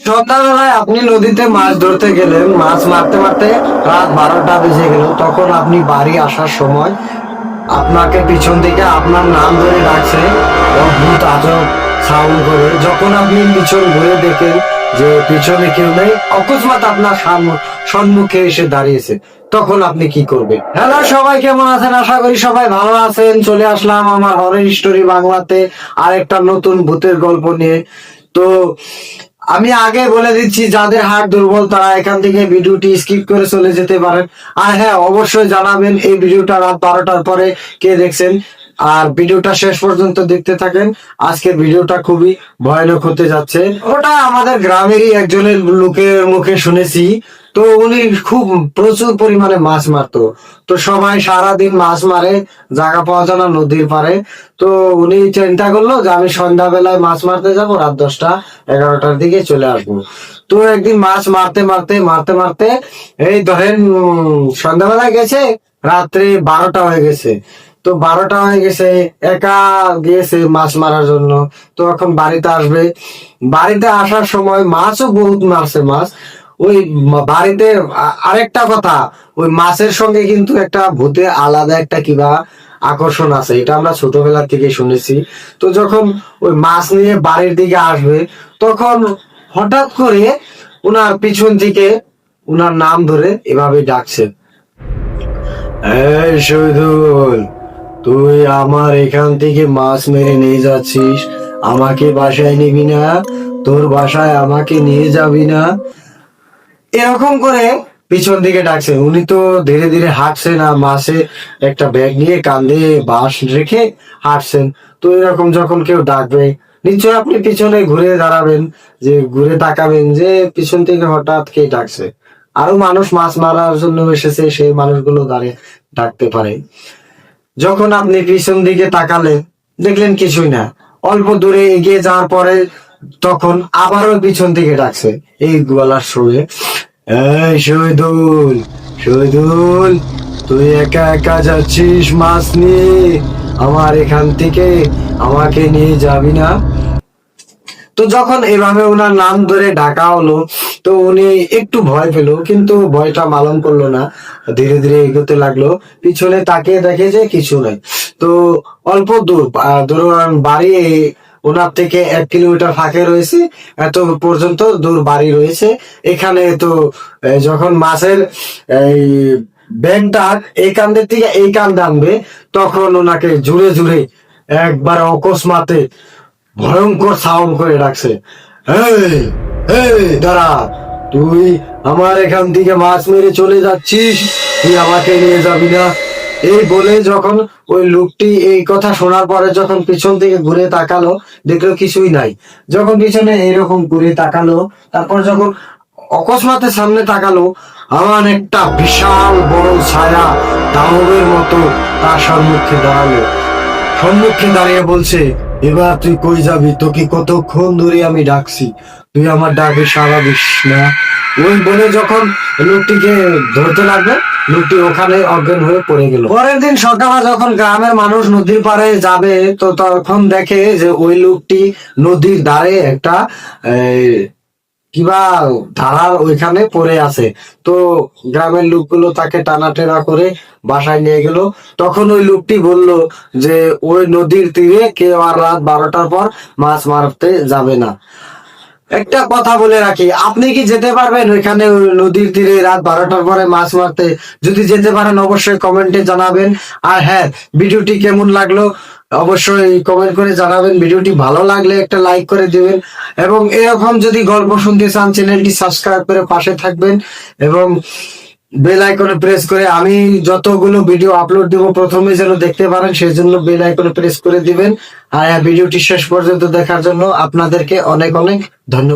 সন্ধ্যাবেলায় আপনি নদীতে মাছ ধরতে গেলেন, মাছ মারতে মারতে রাত 12টা বেজে গেল। তখন আপনি বাড়ি আসার সময় আপনাকে পিছন থেকে আপনার নাম ধরে ডাকছে অদ্ভুত আজব সাউন্ড করে। যখন আপনি পিছন ঘুরে দেখেন যে পিছনে কেউ নেই, অকস্মাৎ আপনার সম্মুখে এসে দাঁড়িয়েছে, তখন আপনি কি করবেন? হ্যালো সবাই, কেমন আছেন? আশা করি সবাই ভালো আছেন। চলে আসলাম আমার হরর স্টোরি বাংলাতে আরেকটা নতুন ভূতের গল্প নিয়ে। তো আমি আগে বলে দিচ্ছি, যাদের হার্ট দুর্বল তারা এখান থেকে ভিডিওটি স্কিপ করে চলে যেতে পারেন। আর হ্যাঁ, অবশ্যই জানাবেন এই ভিডিওটা রাত 12টার পরে কে দেখছেন, আর ভিডিওটা শেষ পর্যন্ত দেখতে থাকেন। আজকের ভিডিওটা খুবই ভয়ানক হতে যাচ্ছে। ওটা আমাদের গ্রামেরই একজনের লোকের মুখে শুনেছি। তো উনি খুব প্রচুর পরিমাণে মাছ মারতো। তো সবাই সারাদিন মাছ মারে, জায়গা পাওয়া যায় না নদীর পারে। তো উনি চিন্তা করলো যে আমি সন্ধ্যাবেলায় মাছ মারতে যাবো, রাত 10টা 11টার দিকে চলে আসবো। তো একদিন মাছ মারতে মারতে মারতে মারতে এই ধরেন সন্ধ্যাবেলায় গেছে, রাত্রে 12টা হয়ে গেছে। তো 12টা হয়ে গেছে, একা গিয়েছে মাছ মারার জন্য। তো এখন বাড়িতে আসবে, বাড়িতে আসার সময় মাছও বহুত মারছে মাছ। ওই বাড়িতে আরেকটা কথা, ওই মাছের সঙ্গে কিন্তু একটা ভূতে আলাদা একটা কিবা আকর্ষণ আছে, এটা আমরা ছোটবেলা থেকে শুনেছি। তো যখন ওই মাছ নিয়ে বাড়ির দিকে আসবে, তখন হঠাৎ করে উনার পিছন থেকে উনার নাম ধরে এভাবে ডাকছে, এই শহীদুল, তুই আমার এখান থেকে মাছ মেরে নিয়ে যাচ্ছিস, আমাকে বাসায় নিবি না? তোর বাসায় আমাকে নিয়ে যাবি না? এরকম করে পিছন দিকে ডাকছে। উনি তো ধীরে ধীরে হাঁটছেন, আর মাসে একটা ব্যাগ নিয়ে কাঁধে বাঁশ রেখে হাঁটছেন। তো এরকম যখন কেউ ডাকবে, নিশ্চয় আপনি পিছনে ঘুরে দাঁড়াবেন, যে ঘুরে তাকাবেন যে পিছন থেকে হঠাৎ কে ডাকছে। আরো মানুষ মাছ মারার জন্য এসেছে, সেই মানুষগুলো দাঁড়িয়ে ডাকতে পারে। যখন আপনি পিছন দিকে তাকালেন, দেখলেন কিছুই না। অল্প দূরে এগিয়ে যাওয়ার পরে তখন আবারও পিছন থেকে ডাকছে এই গলার সুরে, এই শহীদুল, শহীদুল, তুই একা একা যাচ্ছিস মাছ নিয়ে, আমার এখান থেকে আমাকে নিয়ে যাবি না? তো যখন এভাবে ওনার নাম ধরে ডাকা হলো, তো উনি একটু ভয় পেল, কিন্তু ভয়টা পালন করলো না। ধীরে ধীরে এগোতে লাগলো, পিছনে তাকিয়ে দেখে যে কিছু নাই। তো অল্প দূর ধরুন বাড়ি ওনার থেকে 1 কিলোমিটার ফাঁকে রয়েছে, এত পর্যন্ত দূর বাড়ি রয়েছে। এখানে তো যখন মাছের এই ব্যাগটা এই কান্দের থেকে এই কান্দে আনবে, তখন ওনাকে জুড়ে জুড়ে একবার অকস্মাতে ভয়ঙ্কর সাউন্ড করে ডাকছে, এই, এই দাঁড়া, তুই আমার এখান থেকে মাছ মেরে চলে যাচ্ছিস, তুই আমাকে নিয়ে যাবি না? এই বলে যখন ওই লোকটি এই কথা শোনার পরে যখন পিছন থেকে ঘুরে তাকালো, দেখলো কিছুই নাই। যখন পিছনে এইরকম ঘুরে তাকালো, তারপর যখন অকস্মাতে সামনে তাকালো, আমার একটা বিশাল বড় ছায়া দানবের মতো তার সম্মুখে দাঁড়িয়ে বলছে, এবার তুই কই যাবি? তোকে কতক্ষণ ধরে আমি ডাকছি, তুই আমার ডাকে সাড়া দিস না। ওই বলে যখন লোকটিকে ধরতে লাগবে, লোকটি ওখানে অজ্ঞান হয়ে পড়ে গেল। পরের দিন সকালে যখন গ্রামের মানুষ নদীর পাড়ে যাবে, তো তখন দেখে যে ওই লোকটি নদীর ধারে একটা কিবা ধারার ওইখানে পড়ে আছে। তো গ্রামের লোকগুলো তাকে টানাটেরা করে বাসায় নিয়ে গেল। তখন ওই লোকটি বলল যে ওই নদীর তীরে কেউ আর রাত 12টার পর মাছ মারতে যাবে না। একটা কথা বলে রাখি, আপনি কি যেতে পারবেন ওইখানে নদীর তীরে রাত 12টার পরে মাছ মারতে? যদি যেতে পারেন অবশ্যই কমেন্টে জানাবেন। আর হ্যাঁ, ভিডিওটি কেমন লাগলো অবশ্যই কমেন্ট করে জানাবেন। ভিডিওটি ভালো লাগলে একটা লাইক করে দিবেন, এবং এরকম যদি গল্প শুনতে চান চ্যানেলটি সাবস্ক্রাইব করে পাশে থাকবেন, এবং বেল আইকনে প্রেস করে আমি যতগুলো ভিডিও আপলোড দিব প্রথমে যেন দেখতে পারেন, সেই জন্য বেল আইকনে প্রেস করে দিবেন। আর ভিডিওটি শেষ পর্যন্ত দেখার জন্য আপনাদেরকে অনেক অনেক ধন্যবাদ।